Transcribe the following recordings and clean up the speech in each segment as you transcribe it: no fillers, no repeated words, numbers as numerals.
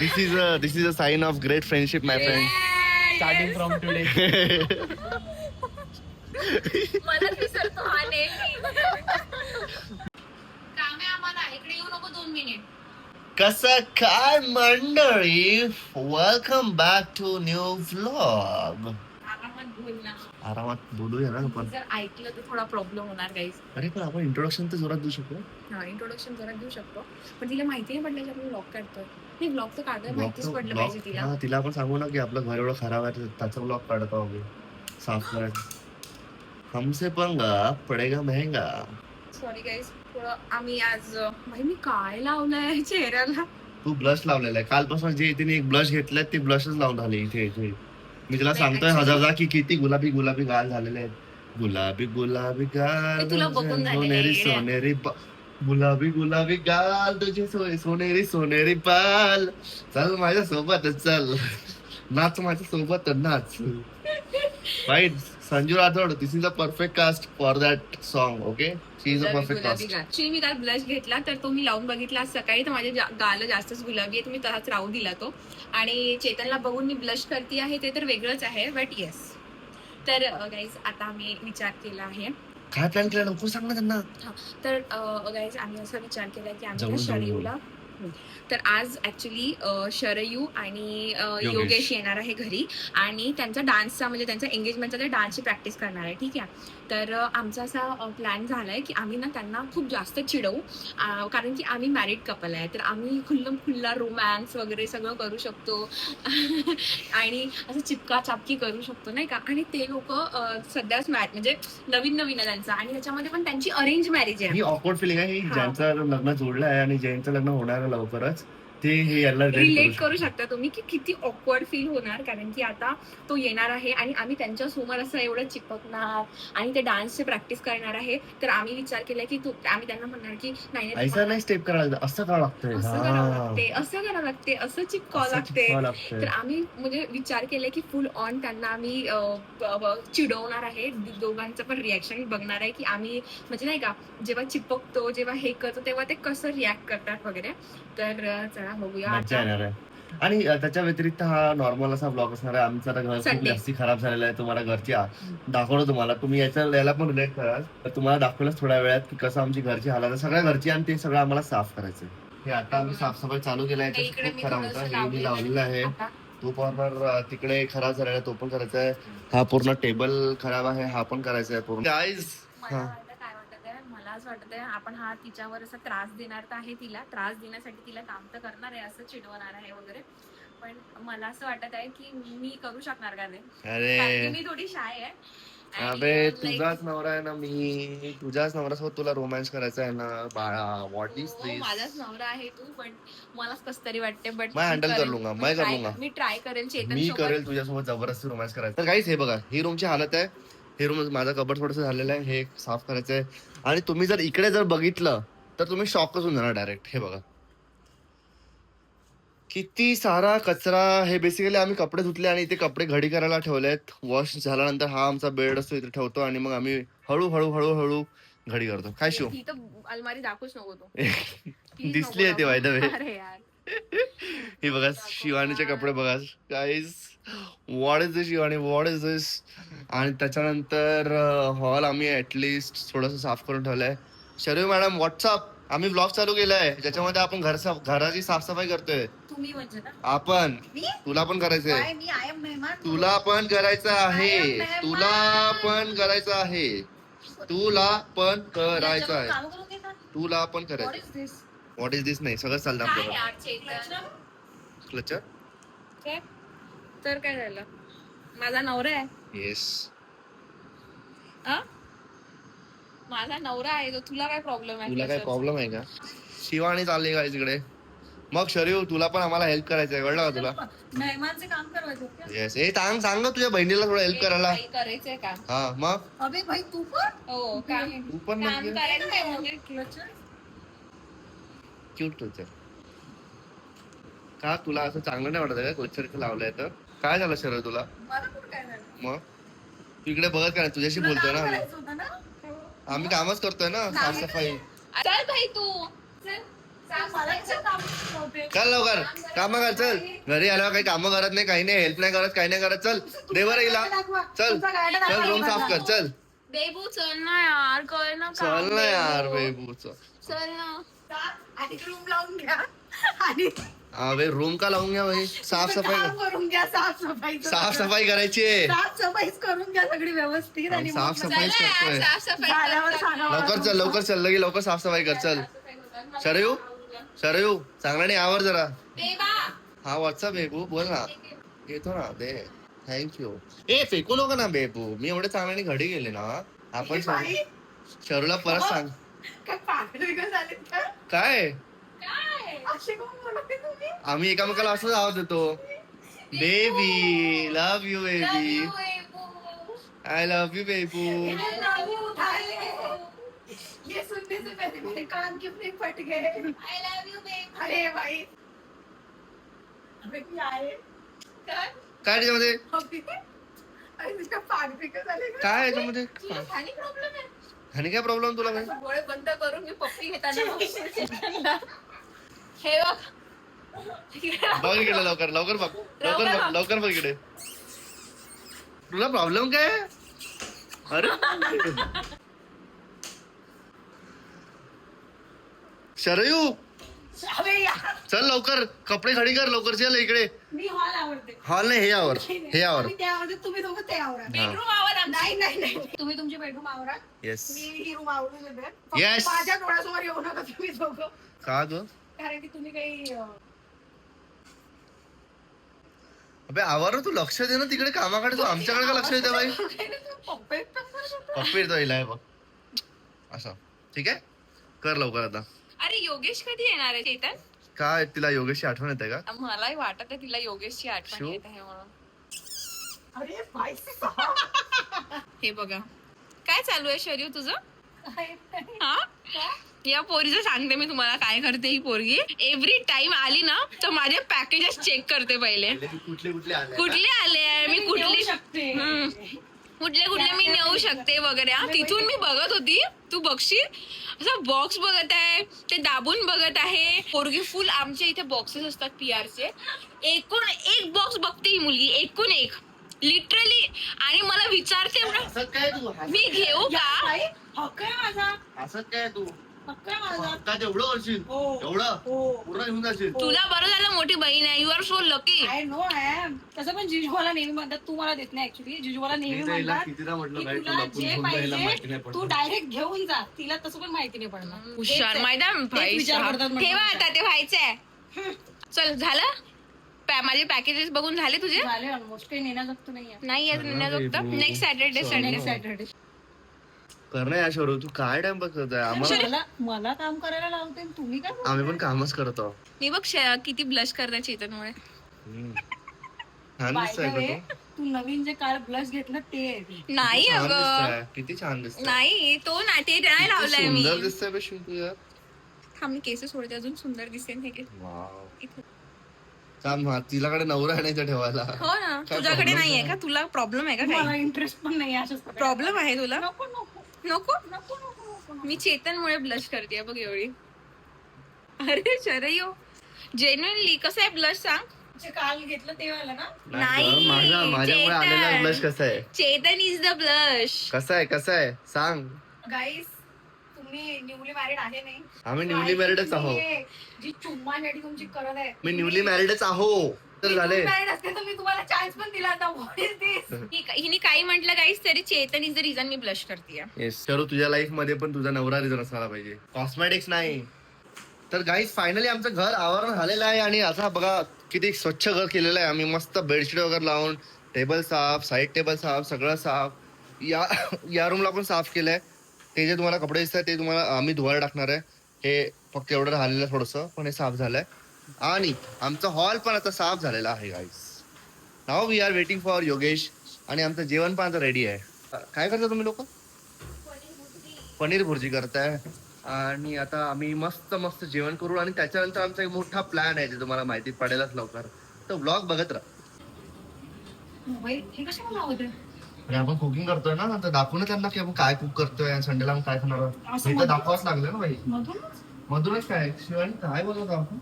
This is a sign of great friendship, my friend. Starting from today. मला विसरतो हा नेहमी. काम आहे आम्हाला, इकडे येऊ नको 2 मिनिट. कसं काय मंडळी, welcome back to new vlog. आरामात बोल ना. आरामात बोलूया ना आपण. जर ऐकलं तर थोडा प्रॉब्लेम होणार गाईज. अरे पण आपण इंट्रोडक्शन तर जोरात देऊ शकतो. हा, इंट्रोडक्शन जरा देऊ शकतो, पण तिला माहिती नाही पडलं की आपण ब्लॉग काढतोय. नाही, ब्लॉग तर काढतोय, माहितीच पडलं पाहिजे तिला. हा, तिला आपण सांगू ना की आपलं घर एवढं खराब आहे, त्याचा ब्लॉग काढतो आम्ही, साफ करायचं. हमसे पंगा पडेगा महंगा. सॉरी गाईज, थोडं आम्ही आज भाई मी काय लावलंय चेहऱ्याला. तू ब्लश लावलेला आहे कालपासून, जे तिने एक ब्लश घेतलाय ते ब्लशच लावून झाले इथे इथे. मी तिला सांगतोय हजार की किती गुलाबी गुलाबी गाल झालेले आहेत. गुलाबी गुलाबी गाल तुला बघून झालेलं आहे, सोनेरी येड्या. सोनेरी गुलाबी गुलाबी गाल तुझे सोनेरी सोनेरी पाल. चल माझ्या सोबत चल, नाच माझ्या सोबत नाच. Right, Sanju Rathod, this is a perfect cast for that song. Okay, she is a perfect cast. Actually मी काल ब्लश घेतला तर तो मी लावून बघितला सकाळी, तर माझे गाल जास्तच गुलाबी आहे, तर मी तसाच राहू दिला तो. आणि चेतनला बघून मी ब्लश करते आहे ते तर वेगळंच आहे, बट येस. तर गाईज आता आम्ही विचार केला आहे. काय प्लॅन केला नको सांग ना त्यांना. तर गाईज आम्ही असा विचार केला की आम्ही जवळ शरयूला, तर आज ऍक्च्युली शरयू आणि योगेश येणार आहे घरी, आणि त्यांचा डान्सचा म्हणजे त्यांचा एंगेजमेंटचा डान्सची प्रॅक्टिस करणार आहे. ठीक आहे, तर आमचा असा प्लॅन झालाय की आम्ही ना त्यांना खूप जास्त चिडवू, कारण की आम्ही मॅरिड कपल आहे, तर आम्ही खुल्लम खुल्ला रोमॅन्स वगैरे सगळं करू शकतो आणि असं चिपका चापकी करू शकतो नाही का. आणि ते लोक सध्याच म्हणजे नवीन नवीन आहे त्यांचं, आणि त्याच्यामध्ये पण त्यांची अरेंज मॅरेज आहे. ही ऑकवर्ड फिलिंग आहे, ही हा. ज्यांचं लग्न जोडलं आहे आणि ज्यांचं लग्न होणार आहे लवकरच, ते हे याला रिलेट करू शकता तुम्ही की किती ऑकवर्ड फील होणार, कारण की आता तो येणार आहे आणि आम्ही त्यांच्या समोर असं एवढं चिपकणार आणि ते डान्सची प्रॅक्टिस करणार आहे. तर आम्ही विचार केला की आम्ही त्यांना म्हणणार की नाही ऐसा नाही स्टेप करायला लागतं, असं करावं लागतंय, असं करावं लागते, असं करावं लागते, असं चिपकावं लागते. तर आम्ही म्हणजे विचार केला की फुल ऑन त्यांना आम्ही चिडवणार आहे, दोघांचं पण रिॲक्शन बघणार आहे की आम्ही म्हणजे नाही का जेव्हा चिपकतो जेव्हा हे करतो तेव्हा ते कसं रिॲक्ट करतात वगैरे. तर चला बघूया मज्जा आता. येणार आहे. आणि त्याच्या व्यतिरिक्त हा नॉर्मल असा ब्लॉग असणार आहे. आमचं आता घर खूप Sunday. जास्ती खराब झालेलं आहे, तुम्हाला घरची दाखवतो तुम्हाला. तुम्ही याला पण रिलेट कराल, तर तुम्हाला दाखवलंच थोड्या वेळात की कसं आमची घरची हालत आहे, सगळ्या घरची, आणि ते सगळं आम्हाला साफ करायचं. हे आता आम्ही साफसफाई चालू केलं आहे, इकडे खूप मी खराब थोडंसं होता, हे मी लावलेलं आहे. आता. तो पण तिकडे खराब झालेला आहे, तो पण करायचा आहे. हा पूर्ण टेबल खराब आहे, हा पण करायचा आहे पूर्ण. मला आता काय वाटत आहे, मला असं वाटत आहे आपण हा तिच्यावर असा त्रास देणार तर आहे, तिला त्रास देण्यासाठी तिला काम तर करणार आहे, असं चिडवणार आहे वगैरे, पण मला असं वाटत आहे की मी करू शकणार का नाही, कारण की मी थोडी शाय आहे. अबे तुझाच नवरा आहे ना मी, तुझ्याच नवऱ्यासोबत तुला रोमॅन्स करायचा आहे ना बाळा. व्हॉट इज दिस? माझाच नवरा आहे तू, पण मला कस तरी वाटते, बट मैं हँडल कर लूंगा, मैं कर लूंगा. मी ट्राय करेल चेतन मी सोबत. करेल तुझ्यासोबत जबरदस्ती रोमॅन्स करायचं. तर काहीच हे बघा, ही रूमची हालत आहे. हे रूम माझा कबड थोडंसं झालेलं आहे, हे साफ करायचं आहे. आणि तुम्ही जर इकडे जर बघितलं तर तुम्ही शॉकच होऊन जाणार डायरेक्ट. हे बघा किती सारा कचरा. हे बेसिकली आम्ही कपडे धुतले आणि इथे कपडे घडी करायला ठेवलेत. वॉश झाल्यानंतर हा आमचा बेड असतो, इथे ठेवतो आणि मग आम्ही हळूहळू हळूहळू घडी करतो. काय शिव? ही तर अलमारी दाखवूच नको तू. दिसली आहे ते बाय द वे. अरे यार, हे बघा शिवानीचे कपडे बघा guys. What is this Shivani, what is this? आणि त्याच्यानंतर हॉल आम्ही ऍटलिस्ट थोडंसं साफ करून ठेवलंय. शरयू मॅडम व्हॉट्सअप, आम्ही ब्लॉग चालू केलाय ज्याच्यामध्ये आपण घराची साफसफाई करतोय. तुम्ही म्हणजे ना आपण, तुला पण करायचंय, तुला पण करायचं आहे, तुला पण करायचं आहे, तुला पण करायचं आहे, तुला पण करायचं. व्हॉट इज दिस नाही, सगळं चालतं काय आपल्याला. यार चेतन? क्लचर काय? तर काय झालं, माझा नवरा आहे. येस, माझा नवरा आहे, तो तुला काय प्रॉब्लेम आहे? तुला काय प्रॉब्लेम आहे का? शिवानी चालली का तिकडे? मग शरीव तुला पण आम्हाला हेल्प करायचंय, कळलं का तुला? मेहमानचे काम करवायचं. येस, हे सांग ना तुझ्या बहिणीला थोडं हेल्प करायला. करायचंय का? हा मग अबे भाई तू पण हो काम तू पण म्हणजे करायचंय म्हणजे क्यूट क्लचर. का तुला असं चांगलं नाही वाटत का क्लचर इथे लावलंय तर? काय झालं शरीर तुला? मला पण काय झालं? मग तू इकडे बघत काय, तुझ्याशी बोलतोय ना आम्ही. आम्ही कामच करतोय ना साफसफाई. चल भाई तू चल चल लवकर काम कर, चल. घरी आल्यावर काही कामं करत नाही, काही नाही, हेल्प नाही करत, काही नाही करत. चल दे बरं हिला. चल चल रूम साफ कर. चल बेबू चल ना यार, कळ ना चल ना यार बेबू चल. चल ना. आणि रूम लावून घ्या आणि अबे रूम का लावून घ्या भाई, साफसफाई काम करून घ्या. साफसफाई करायची आहे. साफसफाई करून घ्या सगळी व्यवस्थित आणि मग साफसफाईच करतोय. झाल्यावर सांगा मला. लवकर चल लगे लवकर साफसफाई कर. चल शरयू चांगला नाही आवर जरा. हा व्हॉट्सअप बेबू बोल ना. येतो ना दे. थँक्यू. ए फेकू नको ना बेबू, मी एवढे चांगल्याने घडी गेले ना. आपण बाई, शरूला परत सांग. काय पागल बिगल झालेत का? काय असे कोण बोलते तुम्ही? आम्ही एकामेकाला असंच आवाज देतो. Baby love you baby, I love you बेबू. ये नानी उठाए. ये सुनने से पहले मेरे कान क्यों नहीं फट गए? अरे भाई अबे क्या है? काय त्याच्यामध्ये, अरे तुझ्या पाग बिगल झाले का? काय याच्यामध्ये आणि काय प्रॉब्लेम तुला काय? डोळे बंद करून मी पप्पी घेताना हे बघ. बघ इकडे लवकर बघ इकडे. तुला प्रॉब्लेम काय? अरे शरयू अबे यार, चल लवकर कपडे घडी कर लवकर. चल इकडे. मी हॉल आवडते. हॉल नाही हे आवर. मी ते आवडते, तुम्ही दोघं ते आवरा. बेडरूम आवर नाही नाही नाही, तुम्ही तुमची बेडरूम आवरा. येस. मी ही रूम आवडून देते. फक्त Yes. माझ्या डोळ्यासमोर येऊ नका तुम्ही दोघं, का ग? कारण की तुम्ही काही अबे आवर ना, तू लक्ष दे ना तिकडे कामाकडे. तू आमच्याकडे का लक्ष देते बाई? पप्पी तो हिला बघ असं. ठीक आहे कर लवकर आता. अरे योगेश कधी येणार आहे चेतन? काय तिला योगेशची आठवण येते का? मलाही वाटत आहे तिला योगेशची आठवण शिव? येत आहे म्हणून. अरे भाई साहब. हे बघा काय चालू आहे शरीर तुझं. हा या पोरीचं सांगते मी तुम्हाला काय करते ही पोरगी. एव्हरी टाइम आली ना तर माझे पॅकेजेस चेक करते पहिले. कुठले आले? कुठले आले मी कुठली शकते. कुठले मी नेऊ शकते वगैरे. हा, तिथून मी बघत होती, तू बघशील असं बॉक्स बघत आहे, ते दाबून बघत आहे. पोरगी फुल आमच्या इथे बॉक्सेस असतात PR चे. एकूण एक बॉक्स बघते ही मुलगी, एकूण एक लिटरली. आणि मला विचारते असं काय तू? मी घेऊ का. भाई, हक्क आहे माझा, असं काय तू? हक्क आहे माझा. का तेवढं करशील? हो. एवढं हो. पूर्ण घेऊन जाशील? तुला बरं झालं मोठी बहीण आहे. You are so lucky. I know am. तसं पण जिजूला नेहमी म्हणतात, तू मला देत नाही ऍक्च्युली. जिजूला नेहमी म्हणतात कितीदा म्हटलं की बाई, तू तुला लपून जे ठेवून द्यायला माहिती नाही पाहिजे तू पडत. डायरेक्ट घेऊन जा. तिला तसं पण माहिती नाही पडणार. हुशार तेच मैदान भाई विचार साहब. करतात म्हटलं. ठेवा आता ते व्हायचंय. चल झालं माझे पॅकेजेस बघून झाले तुझे. झाले ऑलमोस्ट. काही नेण्याजोगतं नाहीये. नाही अरे बेबू. Next Saturday next Sunday. Saturday. कर ना या शरू, तू काय टाइम बघत आहे आम्हाला? मला काम करायला लावते आणि तुम्ही काय बोलताय? आम्ही पण कामच करतो. मी बघ किती ब्लश करते चेतनमुळे. छान By दिसतोय the का way, तू? तू नवीन जे काल ब्लश घेतलं ते आहे. नाही छान अगं दिसतोय. किती छान दिसतोय. नाही तो ना ते नाही किती लावलाय मी. सुंदर दिसतोय बे शिंकू यार. हा मी केस सोडते अजून सुंदर दिसेल हे. वाव. इथे. छान. तिलाकडे नवरा आहे नाही इथं ठेवायला. हो ना काय तुझ्याकडे problem नाहीये नाही. का. तुला प्रॉब्लेम आहे का मला काही. इंटरेस्ट पण नाही अशाच प्रॉब्लेम आहे तुला. नको नको नको नको नको नको. मी चेतनमुळे ब्लश करते बघ एवढी. अरे शरयो जेन्युइनली कसं आहे ब्लश सांग. जे काल घेतलं ते वाला ना. नाही, माझ्यामुळे चेतन. आलेला ब्लश कसा आहे? Chetan is the blush. कसा आहे सांग. गाईस तुम्ही न्यूली मॅरिड आहे नाही. आम्ही न्यूली मॅरिडच आहो. जी चुम्मासाठी तुमची करत आहे. मी न्यूली मॅरिडच आहो. तर झाले. मॅरिड असते तर मी तुम्हाला चान्स पण दिला होता. व्हॉट इज दिस? हिने काही म्हटलं काहीच तरी Chetan is the reason me blush करते. येस शरू, तुझ्या लाईफ मध्ये पण तुझा नवरा रिझन असायला पाहिजे, कॉस्मेटिक्स नाही. तर गाईज फायनली आमचं घर आवरण झालेलं आहे. आणि आता बघा किती स्वच्छ घर केलेलं आहे आम्ही. मस्त बेडशीट वगैरे लावून, टेबल साफ, साईड टेबल साफ, सगळं साफ. या रूमला पण साफ केलंय. ते जे तुम्हाला कपडे दिसतात ते तुम्हाला आम्ही धुवायला टाकणार आहे. हे फक्त एवढं राहिलेलं आहे थोडंसं, पण हे साफ झालंय. आणि आमचा हॉल पण आता साफ झालेला आहे गाईज. नाव we are waiting for Yogesh. आणि आमचं जेवण पण आता रेडी आहे. काय करता तुम्ही लोक? पनीर भुर्जी करताय. आणि आता आम्ही मस्त मस्त जेवण करू. आणि त्याच्यानंतर आमचा एक मोठा प्लॅन आहे जे तुम्हाला माहिती पडेलच लवकर. तर ब्लॉग बघत राहा. मोबाईल हे कशाला लावत आहे? आणि आपण कुकिंग करतोय ना, तर दाखवू ना त्यांना की आपण काय कुक करतोय आणि संडेला आपण काय खाणार आहोत. असं हे तर दाखवाच लागलं ना बाई. मधूनच मधूनच काय शिवानी काय बोलत आपण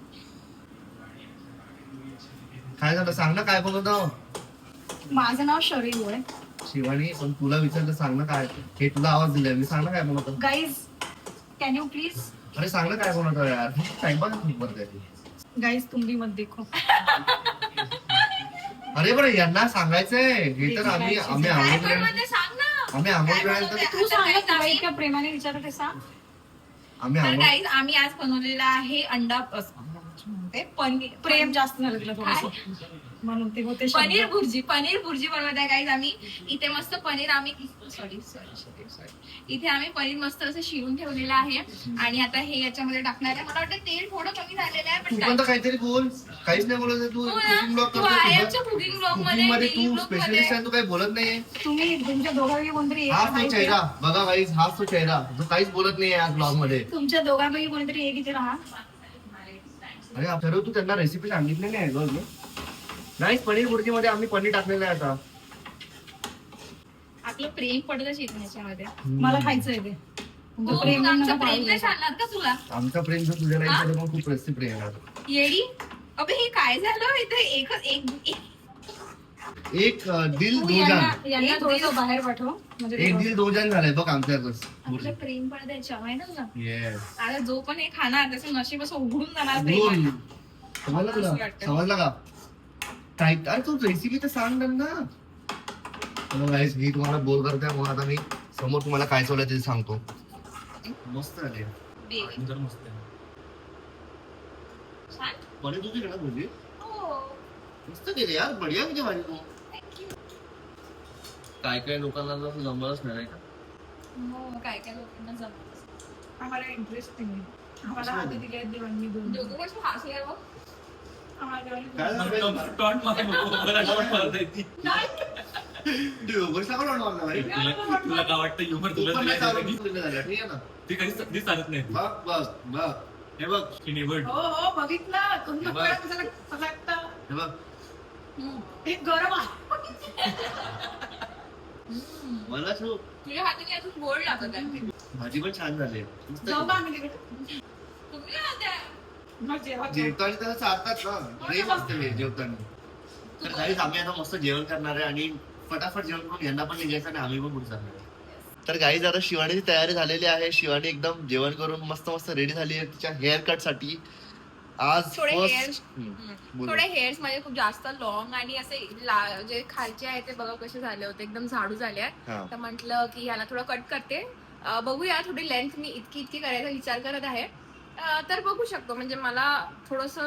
काय झालं सांग ना काय बोलत आहो माझं नाव शरयू आहे. शिवानी पण तुला विचारलं सांग ना काय हे तुला आवाज दिलाय मी सांग ना काय बोलत आहो. गाईज कॅन यू प्लीज अरे सांग ना काय बोलत आहो यार टाइमपास करते गाईज तुम भी मत देखो. अरे बरं यांना सांगायचंय हे तर आम्ही आम्ही काय आम्ही पण म्हणते सांग ना. आम्ही काय आम्ही बनवते? तू आता सांग guys, तुला आम्ही- इतक्या प्रेमाने विचारत आहे सांग. आम्ही तर आम्ही गाईज आम्ही आज बनवलेला आहे अंडा म्हणते पनीर प्रेम जास्त झालं तुला थोडंसं म्हणून ते होते शब्द. पनीर भुर्जी बनवत आहे गाईज आम्ही इथे मस्त पनीर आम्ही सॉरी इथे आम्ही पनीर मस्त असं शिरून ठेवलेलं आहे आणि आता हे याच्यामध्ये टाकणार आहे. मला वाटतं तेल थोडं कमी झालेलं आहे तू पण पण तर काहीतरी बोल काहीच नाही बोलत आहे. तू कुकिंग ब्लॉग तू करतोय आहे तुझं. कुकिंग ब्लॉग कुकिंग मध्ये मध्ये तू स्पेशलिस्ट आहे तू काही बोलत नाहीये तुम्ही तुमच्या दोघांपैकी कोणतरी एक हाच तो राहा चेहरा इथे. बघा गाईज हाच तो चेहरा जो काहीच बोलत नाहीये आज ब्लॉग मध्ये तुमच्या दोघांपैकी कोणतरी एक इथे राहा. अरे ठरव तू त्यांना रेसिपी सांगितलेली आहे गं नाही पनीर भुर्जी मध्ये आम्ही पनीर टाकलेलं आहे आता आपलं प्रेम पडतच येत याच्यामध्ये मला खायचंय ते. तुमचं हो, प्रेम मग मला आमचं पाहू प्रेम नाही द्या. सांगणार का तुला आमचा प्रेम जर तुझ्या राहील तर मग खूप रेसिपी प्रेम आहे येडी अबे हे काय झालं इथे एकच एक एक दिल तू दो यांना जान यांना एक थोडंसं दिवस- बाहेर पाठव म्हणजे ते एक दिल दो जान झालंय बघ आमच्यातच आपलं प्रेम पडत याच्यावर आहे ना तुला येस आता जो पण हे खाणार त्याचं नशीब असं उघडून जाणार प्रेम समजलं तुला असं वाटतं. समजलं का काय अरे तू रेसिपी तर सांग ना गाईस मी तुम्हाला बोर करते म्हणून आता मी समोर तुम्हाला काय चाललंय ते सांगतो मस्त झाले छान बरी तुझी ना तुझी हो मस्त केली यार बढिया म्हणजे भाजी तू काय काय लोकांना तर जमलंच नाही का हो काय काय लोकांना जमत आम्हाला इंटरेस्ट नाही. आम्हाला कसं आधी दिले आहेत देवांनी दोन. दोघं कसं हसले बघ आम्हाला देवांनी काय दोन. झालं? टॉट मारू नको, मला टॉट मारता येते. तू योगेशला का लावणार नाही? तुला काय वाटतं humor तू तुला पण नाही दिलं चालू, की? तू तुला झालं, ठीक आहे ना? ती कधीच चालत नाही बघ बघ बघ हे बघ ती neighbored. हो हो बघितलं तुम्ही बरं. कसं लागतं. हे बघ हे गरम आहे. मला शो तुझ्या हाताने अजून गोड लागत आहे भाजी पण छान झाली मस्त जाऊ केली. का आम्ही तिकडे? तुम्ही काय म्हणताय? मग जेवा. जेवताना त्याला चालतात ना प्रेम असते हे जेवताना तर काहीच आम्ही आता मस्त जेवण करणार आहे आणि फटाफट जेवण करून यांना पण निघायचं आणि आम्ही पण पुढे जाणार आहे. तर गाईज आता शिवानीची तयारी झालेली आहे. शिवानी एकदम जेवण करून मस्त मस्त रेडी झाली आहे तिच्या हेअर कट साठी. आज थोडे फर्स्ट थोडे हेअर्स माझे खूप जास्त लॉंग आणि असे जे खालचे आहे ते बघा कसे झाले होते एकदम झाडू झाले आहेत. तर म्हटलं की ह्याला थोडं कट करते. बघूया थोडी लेंथ मी इतकी करायचा विचार करत आहे. तर बघू शकतो म्हणजे मला थोडस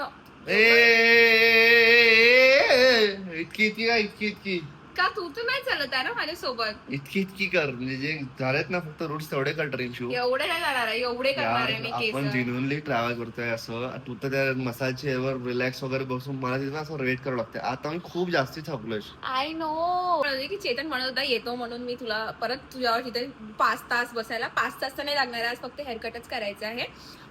इतकी इतकी का इतकी का तू तर नाही चालत आहे ना माझ्यासोबत इतकी कर म्हणजे जे झालेत ना फक्त रूट्स तेवढे कर ट्रेन शू एवढे नाही जाणार आहे एवढे करणार आहे मी आपण केस जेन्युअनली ट्रॅव्हल करतोय असं तू तर त्या मसाज चेअरवर रिलॅक्स वगैरे बसून मला तिथं असं वेट करावं लागते. आता मी खूप जास्ती थकलोय. आय नो की चेतन म्हणत होता येतो म्हणून मी तुला परत तुझ्यावर तिथे 5 तास बसायला 5 तास तर नाही लागणार आज फक्त हेअरकटच करायचं आहे.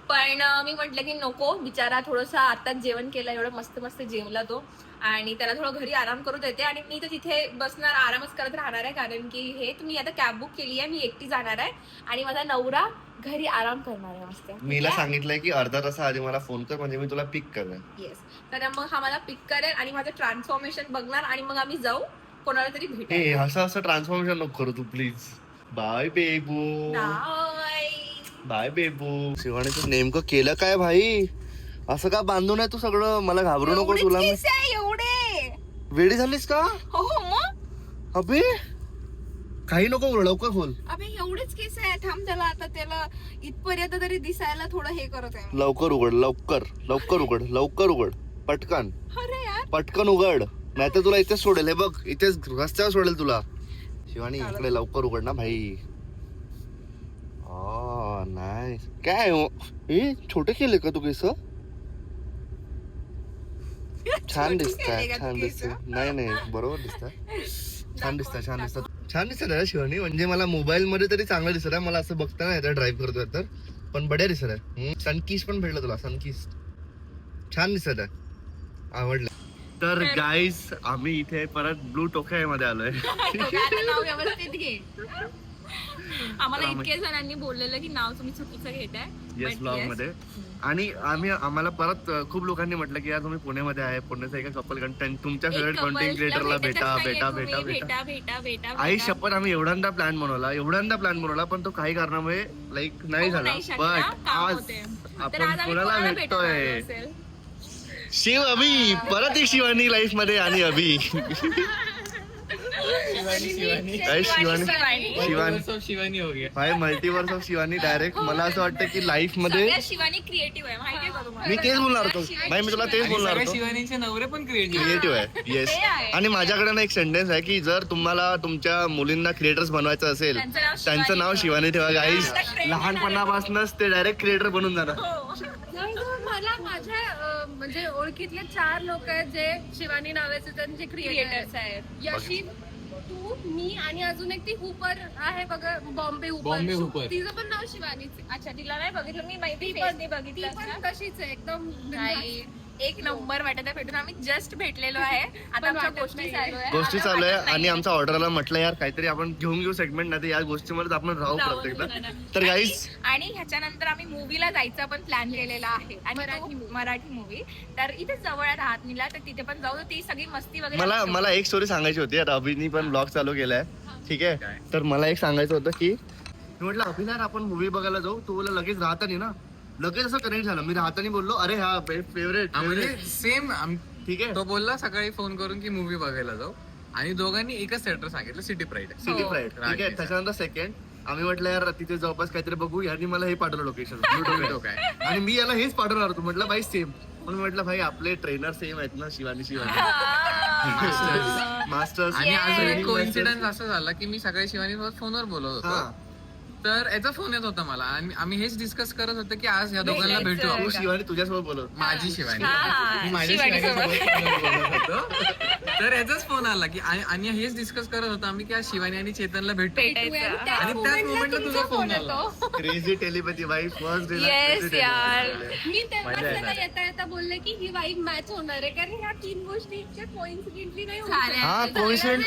पण मी म्हटलं की नको बिचारा थोडंसं आताच जेवण केलं एवढं मस्त मस्त जेवला तो आणि त्याला थोडं घरी आराम करू देते आणि मी तर तिथे बसणार आरामच करत राहणार आहे कारण की हे तुम्ही आता कॅब बुक केली आहे मी एकटी जाणार आहे आणि माझा नवरा घरी आराम करणार आहे मस्त. मीला सांगितलंय की अर्धा तास आधी मला फोन कर म्हणजे मी तुला पिक करेन. येस तर मग हा मला पिक करेल आणि माझं ट्रान्सफॉर्मेशन बघणार आणि मग आम्ही जाऊ कोणाला तरी हे भेटेल. असं ट्रान्सफॉर्मेशन नको करू तू प्लीज. बाय बेबू बाय बेबू. शिवानीचं नेमकं केलं काय भाई असं का बांधून आहे तू सगळं मला घाबरू नको तुला मी एवढे वेडी झालीस का हो हो मग अबे काही नको बोल लवकर खोल अबे एवढेच केस आहे थांब त्याला इथपर्यंत तरी दिसायला थोडं हे करत आहे. लवकर उघड लवकर उघड पटकन अरे यार पटकन उघड नाहीतर तुला इथेच सोडेल. हे बघ इथेच रस्त्यावर सोडेल तुला. शिवानी इकडे लवकर उघड ना भाई. नाही काय हे छोटे केले का तू केस छान दिसताय नाही बरोबर दिसतंय छान दिसतात ना शिवानी म्हणजे मला मोबाईल मध्ये तरी चांगलं दिसत आहे मला असं बघता नाही येतं ड्राईव्ह करतोय तर पण बढिया दिसत आहे. सनकिस पण भेटलं तुला सनकिस छान दिसत आहे आवडलं. तर गाईज आम्ही इथे परत ब्लू टोक्या मध्ये आलोय. नाव व्यवस्थित घे. आम्हाला इतके जणांनी बोललेलं की नाव तुम्ही चुकीचं घेताय येस But ब्लॉग yes. मध्ये. आणि आम्हाला परत खूप लोकांनी म्हटलं की यार तुम्ही पुण्यामध्ये आहे, पुण्याचं एका कपल कंटेंट तुमच्या फेवरेट कॉन्टेंट क्रिएटरला भेटा. आई शपथ आम्ही एवढ्यांदा प्लॅन बनवला पण तो काही कारणामुळे लाईक नाही झाला. बट आज आपण कोणाला भेटतोय? शिव अभि, परत एक शिवानी लाईफ मध्ये आणि अभि. शिवानी हो गया. भाई मल्टीवर्स ऑफ शिवानी डायरेक्ट. मला असं वाटतं की लाईफ मध्ये शिवानी क्रिएटिव्ह आहे माहितीये का तुम्हाला? मी तेच बोलणार होतो भाई, मी तुला तेच बोलणार होतो. शिवानीचे नवरे पण क्रिएटिव्ह. क्रिएटिव्ह आहे. येस. ते आहे. आणि माझ्याकडे ना एक सेंटेन्स आहे की जर तुम्हाला तुमच्या मुलींना क्रिएटर्स बनवायचं असेल त्यांचं नाव शिवानी ठेवा गाईज. लहानपणापासूनच ते डायरेक्ट क्रिएटर बनून जाणार. मला माझ्या म्हणजे ओळखीतले 4 लोक आहेत जे शिवानी नावाचे त्यांचे क्रिएटर्स आहेत. यशी, तू, मी आणि अजून एक ती हुपर आहे बघा, बॉम्बे बॉम्बे हुपर. हुपर. तिचं पण नाव शिवानीच. अच्छा तिला नाही बघितलं मी, माहिती ती नाही पण बघितलं. तशीच आहे एकदम नाही, एक नंबर वाटत आहे भेटून. आम्ही जस्ट भेटलेलो आहे, आता पण आमच्या वाटत गोष्टी नाहीये. चालू आहे. गोष्टी आता चालू आहे वाटत आणि नाहीये. आमच्या ऑर्डरला म्हटलं यार काहीतरी आपण घेऊ सेगमेंट, नाही तर या गोष्टीमध्ये आपण राहू प्रत्येकदा. तर गाईज आणि ह्याच्यानंतर आम्ही मूवीला जायचा पण प्लॅन केलेला आहे. आणि मराठी मूवी तर इथे जवळ आहे राहतनीला, तर तिथे पण जाऊ. ती सगळी मस्ती वगैरे मला एक स्टोरी सांगायची होती. आता अभिनी पण ब्लॉग चालू केलाय, ठीक आहे. तर मला एक सांगायचं होतं की मी म्हटलं अभिनय आपण मूवी बघायला जाऊ. तू बोला लगेच राहतानी ना, लगेच असं कनेक्ट झालं. मी राहतानी बोललो अरे हा फेवरेट सेम. ठीक आहे. तो बोलला सकाळी फोन करून की मूवी बघायला जाऊ आणि दोघांनी एकच थिएटर सांगितलं, सिटी प्राईड. सिटी फ्लाईट, ठीक आहे. रागीचा. त्याच्यानंतर सेकंड आम्ही म्हटलं यार तिथे जवळपास काहीतरी बघू. यांनी मला हे पाठवलं लोकेशन टोमॅटो काय. आणि मी याला हेच पाठवणार होतो. म्हटलं भाई सेम. म्हणून म्हटलं भाई आपले ट्रेनर सेम आहेत ना, शिवानी मास्टर्स. आणि अजून एक Yes. कोइन्सिडन्स असं झाला की मी सकाळी शिवानी सोबत फोनवर बोलत हा. होतो, तर याचा फोन येत होता मला आणि आम्ही हेच डिस्कस करत होतो की आज या दोघांना भेटू तू आपण. शिवानी तुझ्यासोबत बोलत. माझी शिवानी, हा, मी माझ्या शिवानीसोबत. शिवानीसोबत बोलत होतो. तर याचाच फोन आला की आणि हेच डिस्कस करत होतो आम्ही की आज शिवानी आणि चेतनला भेटू. भेटायचं. आणि त्याच मोमेंटला तुझा फोन आला. क्रेझी टेलिपॅथी भाई फर्स्ट Yes, यार. मी तेव्हा मजा त्याला येणार. येता येता बोलले की ही वाईब मॅच होणार आहे, कारण ह्या 3 गोष्टी इतक्या कोइन्सिडेंटली नाही होऊ झाल्या. शकत. हा कोइन्सिडेंट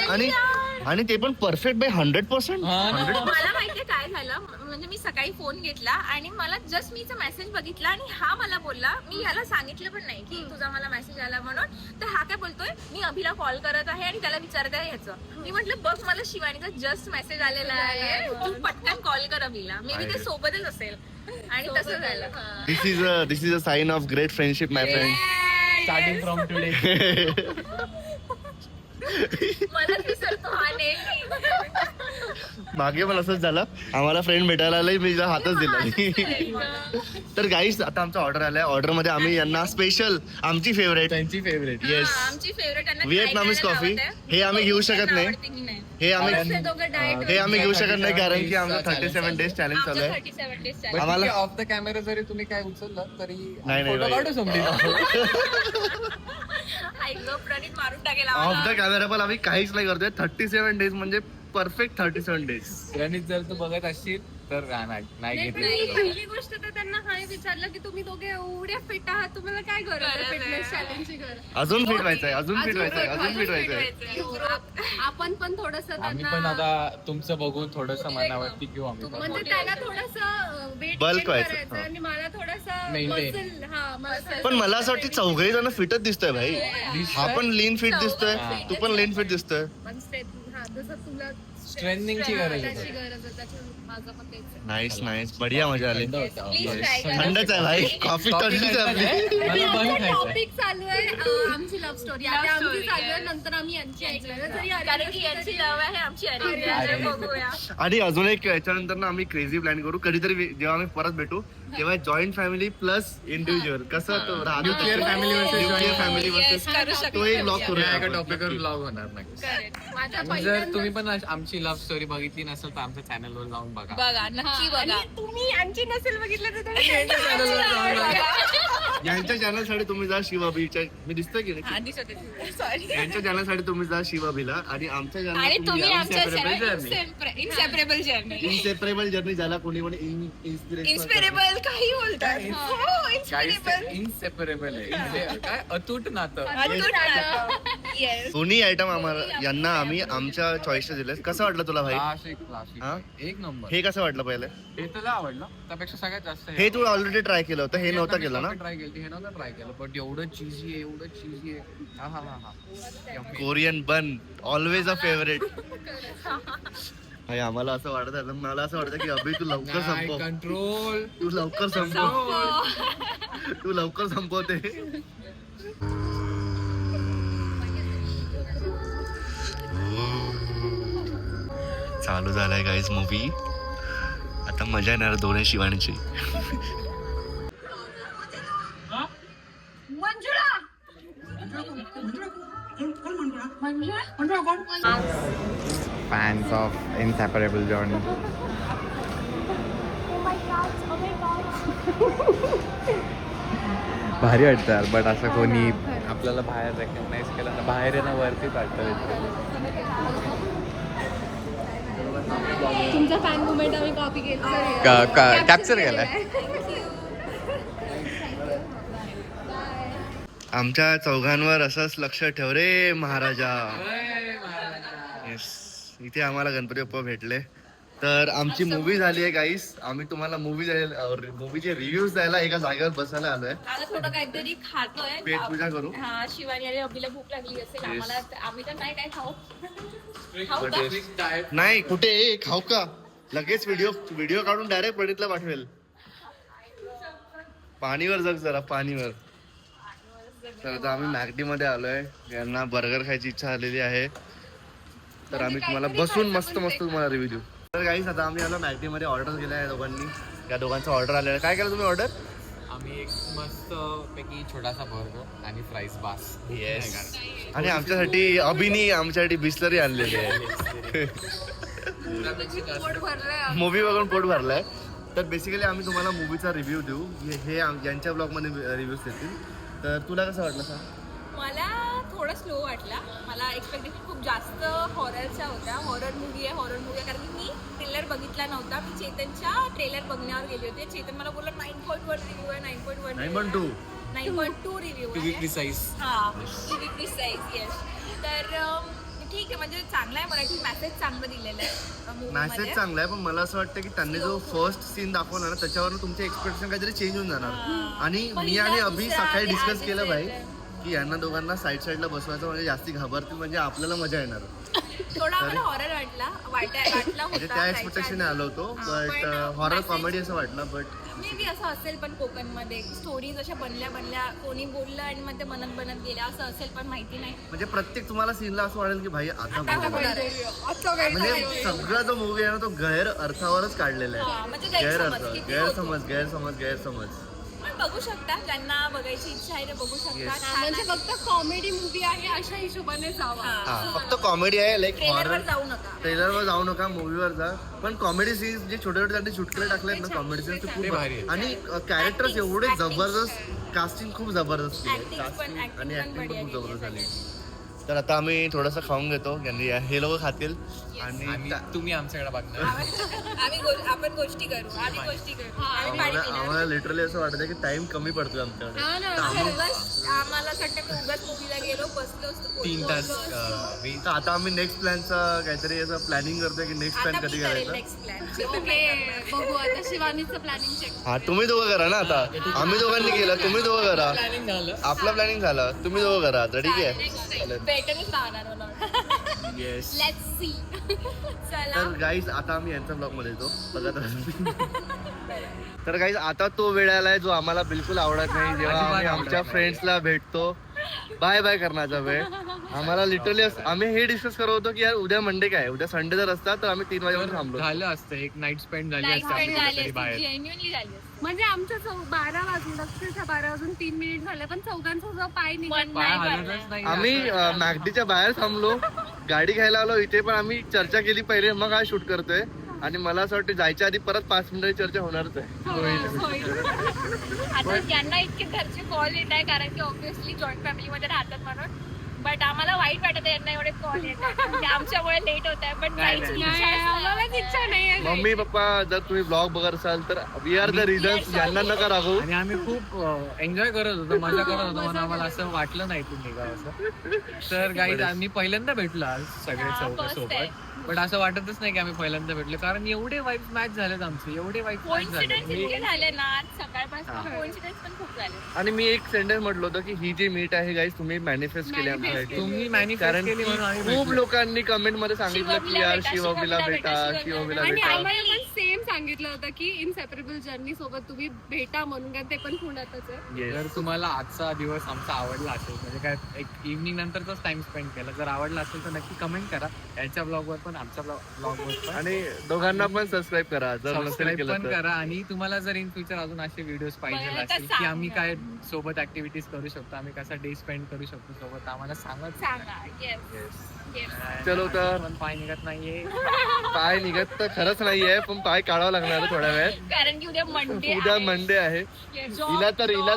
आणि ते पण परफेक्ट बाय 100%. हा ना. मला माहितीये काय झालं, म्हणजे मी सकाळी फोन घेतला आणि मला जस्ट मीचा मेसेज बघितला आणि हा मला बोलला, मी याला सांगितलं पण नाही की तुझा मला मेसेज आला म्हणून. तर हा काय बोलतोय, मी अभिला कॉल करत आहे आणि त्याला विचारत आहे ह्याचं. मी म्हटलं बघ मला शिवानीचा जस्ट मेसेज आलेला आहे, तू पटकन कॉल कर अभिला. मे बी ते सोबतच असेल. आणि तसं झालं. This is a sign of great friendship my friend. Starting from today. मला विसरतो हा नेहमी. मागे पण असंच झालं. आम्हाला फ्रेंड भेटायला आलाय, मी तिला हातच दिला. तर गाईस आता आमचा ऑर्डर आलाय. ऑर्डर मध्ये आम्ही यांना स्पेशल आमची फेवरेट त्यांची फेवरेट. येस आमची फेवरेट व्हिएतनामीज कॉफी. हे आम्ही घेऊ शकत नाही. हे आम्ही घेऊ शकत नाही कारण की आमचं 37 डेज चॅलेंज चालू आहे. 37 days But आम्हाला- ठीक आहे, ऑफ द कॅमेरा जरी तुम्ही काय उचललं तरी नाही, photo बाई. काढू समजेल. प्रणित मारून टाकेल ऑफ आम्हाला. द कॅमेरा पण आम्ही काहीच नाही करतोय. 37 डेज म्हणजे परफेक्ट 37 डेज. प्रणित जर तू बघत असशील तर नाही नाही, पण घेतली. मी पहिली गोष्ट तर त्यांना हाय विचारलं की तुम्ही दोघे एवढे फिट आहात, तुम्हाला काय गरज आहे गरज आहे. फिटनेस चॅलेंजची गरज? अजून फिट व्हायचंय, अजून फिट व्हायचंय, अजून अजून फिट व्हायचंय. आपण पण थोडस आम्ही पण त्यांना आता तुमचं बघून थोडस मनावरती घेऊ आम्ही पण. म्हणजे त्यांना थोडस वेट Bulk व्हायचं. करायचं आणि मला थोडस Maintain. मसल. हा मसल. पण मला असं वाटतं चौघही जण फिटच दिसतोय भाई. हा पण लीन फिट दिसतोय, तू पण लीन फिट दिसतोय. पण strength- हा, जसं तुला Strengthening ची गरज आहे. त्याची गरज आहे, त्याचं माझं पण तेच आहे. नाईस नाईस, बढिया मजा आली. थंड होतं. Please try करा. थंडच आहे भाई, कॉफी थंडीच आहे आपली. मला बंद खायचंय. टॉपिक चालू आहे आमची लव्ह स्टोरी. Love आता आमची story, चालू आहे, yes. नंतर आम्ही यांची ऐकलं जरी कारण की यांची लव आहे, आमची अरेंज आहे. Arrange. बघूया. आणि अजून एक याच्यानंतर ना आम्ही क्रेझी प्लॅन करू कधीतरी. जेव्हा आम्ही परत भेटू तेव्हा जॉईंट फॅमिली प्लस इंडिव्हिज्युअल कसं तो राहतो. Nuclear family versus Nuclear joint family Yes, versus करू शकतो. तो एक ब्लॉग या करूया एका आपण. टॉपिकवर ब्लॉग होणार नाही. Correct. माझ्या आणि जर पहिल्यांदा- तुम्ही पण आमची लव्ह स्टोरी बघितली नसेल तर आमच्या चॅनलवर जाऊन बघा. बघा नक्की हा, बघा. आणि तुम्ही यांची नसेल बघितलं तर तुम्ही यांच्या channel वर जाऊन बघा. यांच्या चॅनलसाठी तुम्ही जा शिवाबीच्या. मी दिसतोय की नाही? आधी सॉरी. यांच्या चॅनलसाठी तुम्ही जा शिवाबीला आणि आमच्या आणि तुम्ही आमच्या journey inseparable journey, inseparable journey ज्याला कोणी कोणी इन्स्पिरेशन इन्स्पिरेबल काही बोलतात. हो, काहीच इन्स्पिरेबल. इनसेपरेबल आहे म्हणजे काय अतूट नातं. अतूट नातं. येस दोन्ही आयटम आम्हाला यांना आम्ही आमच्या चॉईसचे दिले. कसं वाटलं तुला भाई? हा? एक नंबर. हे कसं वाटलं पहिले? हे तुला आवडलं त्यापेक्षा सगळ्यात जास्त हे तू ऑलरेडी ट्राय केलं होतं, हे नव्हतं केलं ना? ट्राय केलं, हे नव्हतं ट्राय केलं, पण एवढं चीजी आहे, एवढं चीजी आहे. हा हा हा हा. Korean bun always a favourite. आम्हाला असं वाटत आहे, मला असं वाटतं की अभि तू लवकर संपव, कंट्रोल. तू लवकर संपव, तू लवकर संपवते. चालू झालाय गाईज मूवी. आता मजा येणार दोन्ही शिवानीची. Fans of Inseparable Journey. भारी वाटतं यार, बट असं कोणी आपल्याला बाहेर रेकग्नाइज केलं ना, बाहेर येणं वरतीच वाटतं. तुमचा फॅन मुमेंट आम्ही कॉपी केला, कॅप्चर केलाय. आमच्या चौघांवर असंच लक्ष ठेव रे महाराजा. येस, इथे आम्हाला गणपती बाप्पा भेटले. तर आमची मूवी झाली आहे गाईस. आम्ही तुम्हाला मूवीचे रिव्ह्यूज द्यायला एका जागेवर बसायला आलोय. आता थोडं काहीतरी खातोय. पेट पूजा करू. हा, शिवानी आणि अभिला भूक लागली असेल. आम्हाला आम्ही तर नाही काय खाऊ खाऊ But का? yes. नाही कुठे खाऊ का? लगेच व्हिडिओ काढून डायरेक्ट पंडितला पाठवेल. पाणीवर जग जरा, पाणीवर. तर आता आम्ही मॅकडी मध्ये आलोय. यांना बर्गर खायची इच्छा झालेली आहे, तर आम्ही तुम्हाला बसून मस्त तुम्हाला रिव्ह्यू देऊ. तर गाईस आता आम्ही आलो मॅकडी मध्ये. ऑर्डर केला आहे दोघांनी. या दोघांचा ऑर्डर आलेला. काय केलं तुम्ही ऑर्डर? आम्ही एक मस्त पैकी छोटासा बर्गर आणि फ्राईज बास. येस. आणि आमच्यासाठी अभिनी आमच्यासाठी बिस्लरी आणलेली आहे. पोट भरलंय. मूवी बघून पोट भरलाय. तर बेसिकली आम्ही तुम्हाला मूवीचा रिव्ह्यू देऊ. हे यांच्या ब्लॉगमध्ये रिव्ह्यूज देतील. तर तुला कसं वाटलं सांग? मला थोडं स्लो वाटला. मला एक्सपेक्टेशन खूप जास्त हॉररच्या होत्या. हॉरर मूवी आहे कारण की मी ट्रेलर बघितला नव्हता. मी चेतनच्या ट्रेलर बघण्यावर गेले होते. चेतन मला बोलला 9.1 रिव्ह्यू आहे, 9.1 9.2 9.2 रिव्ह्यू टू बी आहे. प्रिसाइज. हा, टू बी प्रिसाइज. येस. तर ठीक आहे, म्हणजे चांगला आहे. मराठी मेसेज चांगलं दिलेलं आहे movie मॅसेज मध्ये. चांगला आहे, पण मला असं वाटतं की त्यांनी जो फर्स्ट सीन दाखवला ना, त्याच्यावर तुमचे एक्सपेक्टेशन काहीतरी चेंज होऊन जाणार. आणि पण मी आणि हिला अभि दुसरा सकाळी आणि डिस्कस आधीच केलं भाई येतंय. की यांना दोघांना साईडला बसवायचं, म्हणजे जास्ती घाबरतील, म्हणजे आपल्याला मजा येणार. थोडा आम्हाला हॉरर वाटला म्हणजे होता त्या एक्सपेक्टेशन आलो होतो. बट हॉरर कॉमेडी असं वाटलं. बट मे बी असं असेल, पण कोकणमध्ये स्टोरीज अशा बनल्या कोणी बोललं आणि मग ते बनत गेल्या, असं असेल पण माहिती नाही. म्हणजे प्रत्येक तुम्हाला सीनला असं वाटेल की भाई आता आता बोलू. होणार आहे. म्हणजे सगळा जो मूवी आहे ना, तो गैर अर्थावरच काढलेला हा, आहे. म्हणजे गैरसमज. पण बघू शकता, ज्यांना बघायची इच्छा आहे ते बघू शकता. Yes. म्हणजे फक्त कॉमेडी मूवी आहे अशा हिशोबाने जावा. हा, फक्त कॉमेडी आहे. लाईक ट्रेलरवर हॉरर जाऊ नका. ट्रेलरवर जाऊ नका, मूवीवर जा. पण कॉमेडी सीन्स जे छोटे छोटे त्यांनी चुटकुले टाकलेत ना, कॉमेडी सीन्स ते खूप ते भारी भारी. आहे. आणि कॅरेक्टर्स एवढे जबरदस्त, कास्टिंग खूप जबरदस्त केली. Acting पण- acting आणि पण ऍक्टिंग पण बढिया खूप केली जबरदस्त आहे झाली. तर आता आम्ही थोडंसं खाऊन घेतो. यांनी हे लोक खातील आणि आणि तुम्ही आमच्याकडे बघणार. आपण गोष्टी करू. आम्ही पाणी पिणार. आम्हाला लिटरली असं वाटतं की टाइम कमी पडतोय आमच्याकडे. हा ना. आम्हाला असं वाटतं उगाच मूवीला गेलो, बसलो असतो, 3 तास तर आता आम्ही नेक्स्ट प्लॅनचं काहीतरी असं प्लॅनिंग करतोय की नेक्स्ट प्लॅन कधी करायचं. Next plan. ओके, बघू आता शिवानीचं प्लॅनिंग चेक. हा, तुम्ही दोघं करा ना. आता आम्ही दोघांनी केलं, तुम्ही दोघं करा. प्लॅनिंग झालं. आपला प्लॅनिंग झालं, तुम्ही दोघं करा. आता ठीक आहे. भेटूनच राहणार मला. येस. Let's see. चला. तर गाईज आता आम्ही यांच्या ब्लॉग मध्ये येतो. बघत राहा. तर गाईज आता तो वेळ आलाय जो आम्हाला बिलकुल आवडत नाही, जेव्हा अजिबात आम्ही आवडत आमच्या नाही. फ्रेंड्सला भेटतो. बाय बाय करण्याचा वेळ. आम्हाला लिटरली आम्ही हे डिस्कस करत होतो की यार उद्या मंडे काय, उद्या संडे जर असता तर आम्ही 3 वाजेपर्यंत थांबलो. झालं असतं, एक नाईट स्पेंड झाली Night असते spend आपली झाली कुठेतरी बाहेर. जेन्युइनली झाली असती. म्हणजे आमच्या 12 वाजून 12 वाजून 3 मिनिट झाले, पण चौघांचा जो पाय निघाला. मन पाय नाही हलतच भरला. नाही. आम्ही मॅगडीच्या बाहेर थांबलो, गाडी घ्यायला आलो. इथे पण आम्ही चर्चा केली पहिले, मग हा शूट करतोय. आणि मला असं वाटतं जायच्या आधी परत 5 मिनिटाची चर्चा होणारच आहे. आता ज्यांना इतके घरचे कॉल येत आहे, कारण की ऑब्व्हियसली जॉईंट फॅमिलीमध्ये राहतात म्हणून. बट आम्हाला वाईट वाईट वाटत यांना एवढे कॉल येतात म्हणजे आमच्यामुळे लेट होत आहे पण नाही, जायची नाही. इच्छा आहे. आम्हालाच इच्छा नाहीये मम्मी पप्पा जर तुम्ही ब्लॉग बघत असाल तर वी आर द रिझन्स, यांना नका रागवू. आणि आम्ही खूप एन्जॉय करत होतो, मजा करत होतो म्हणून आम्हाला असं वाटलं नाही तुम्ही निघा असं. तर गाईज आम्ही पहिल्यांदा भेटलो आज सगळे first सोबत, time. पण असं वाटतच नाही की आम्ही पहिल्यांदा भेटलो, कारण एवढे वाईफ मॅच झालेत आमचे, एवढे वाईफ मॅच कोइन्सिडन्स झाले. इतके झाले ना आज सकाळपासून हा. कोइन्सिडन्स पण खूप झाले. आणि मी एक सेंटेन्स म्हटलं होतं की ही जी मीट आहे गाईज तुम्ही मॅनिफेस्ट केली आमच्यासाठी. तुम्ही मॅनिफेस्ट कारण केली म्हणून आम्ही खूप भेटलो. लोकांनी कमेंट मध्ये सांगितलं की शिवमला यार भेटा, शिवमला भेटा, शिवमला शिवमला आणि भेटा. आम्हाला पण सेम सांगितलं होतं की इनसेपरेबल जर्नी सोबत तुम्ही भेटा म्हणून, कारण ते पण पुण्यातच आहे. जर तुम्हाला आजचा दिवस आमचा आवडला असेल, म्हणजे काय एक इव्हनिंग नंतरचाच टाइम स्पेंड केला, जर आवडला असेल तर नक्की कमेंट करा याच्या ब्लॉगवर पण आमच्या ब्लॉगवर पण. आणि दोघांना पण सबस्क्राईब करा जर नसेल सबस्क्राईब केलं पण तर. करा. आणि तुम्हाला जर इन फ्युचर अजून असे व्हिडिओज पाहिजे मला तर असतील की सांगा. आम्ही काय सोबत ऍक्टिव्हिटीज करू शकतो, आम्ही कसा डे स्पेंड करू शकतो सोबत, आम्हाला सांगत सांगा येस चलो तर. पण पाय निघत नाहीये. पाय निघत तर खरंच नाहीये, पण पाय काढावं लागणार आहे थोड्या वेळात. कारण की उद्या मंडे उद्या मंडे आहे. हिला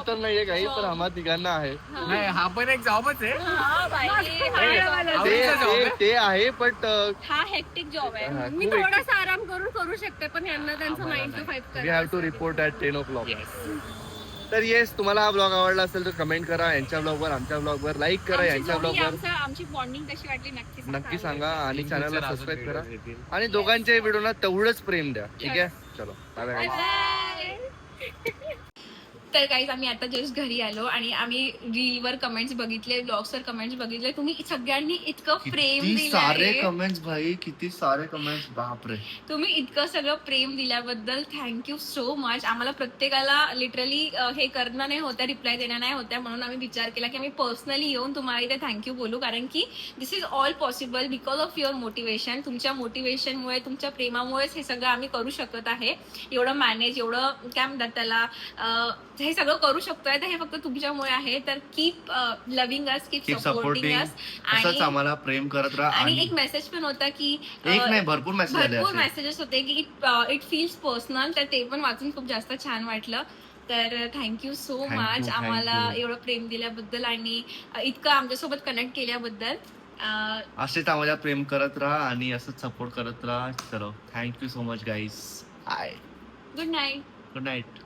तर नाहीये काही, तर आम्हा तिघांना आहे. नाही, हा पण एक जॉबच आहे. ते आहे बट हा हेक्टिक जॉब आहे. मी थोडासा आराम करून करू शकते, पण यांना त्यांचं आम्हाला 9 to 5 वी करा. Have to report at 10 o'clock. तर येस, तुम्हाला हा ब्लॉग आवडला असेल तर कमेंट करा यांच्या ब्लॉगवर, आमच्या ब्लॉगवर लाईक करा, यांच्या ब्लॉगवर आमची बॉन्डिंग कशी वाटली नक्की सांगा आणि In चॅनलला future अजून सबस्क्राईब करा videos येतील. आणि दोघांच्याही व्हिडिओला तेवढंच प्रेम द्या. ठीक आहे, चलो बाय बाय. तर काहीच आम्ही आता जस्ट घरी आलो आणि आम्ही रीलवर कमेंट्स बघितले, ब्लॉग्सवर कमेंट्स बघितले. तुम्ही सगळ्यांनी इतकं प्रेम किती सारे दिलंय, कमेंट्स भाई, किती सारे कमेंट्स, बापरे. तुम्ही इतकं सगळं प्रेम दिल्याबद्दल थँक्यू सो मच. आम्हाला प्रत्येकाला लिटरली हे करणं नाही होतं, रिप्लाय देणं नाही होत्या, म्हणून आम्ही विचार केला की आम्ही पर्सनली येऊन तुम्हाला इथे थँक्यू बोलू, कारण की this is all possible because of your motivation. तुमच्या मोटिवेशनमुळे, तुमच्या प्रेमामुळेच हे सगळं आम्ही करू शकत आहे. एवढं मॅनेज, एवढं काय म्हणतात त्याला, हे सगळं करू शकतोय, तर हे फक्त तुमच्यामुळे आहे. तर कीप लव्हिंग अस, कीप Keep सपोर्टिंग supporting. अस. असंच आम्हाला प्रेम करत राहा. आणि आणि एक मेसेज पण होता की एक नाही, भरपूर मेसेज आले भरपूर असे. मेसेजेस होते की इट फील्स पर्सनल, तर ते पण वाचून खूप जास्त छान वाटलं. तर thank you so Thank you, much thank आम्हाला you. एवढं प्रेम दिल्याबद्दल आणि इतकं आमच्यासोबत कनेक्ट केल्याबद्दल. असेच आम्हाला प्रेम करत राहा आणि असंच सपोर्ट करत राहा. चलो, थँक्यू सो मच गाईज. हाय, गुड नाईट. Good night.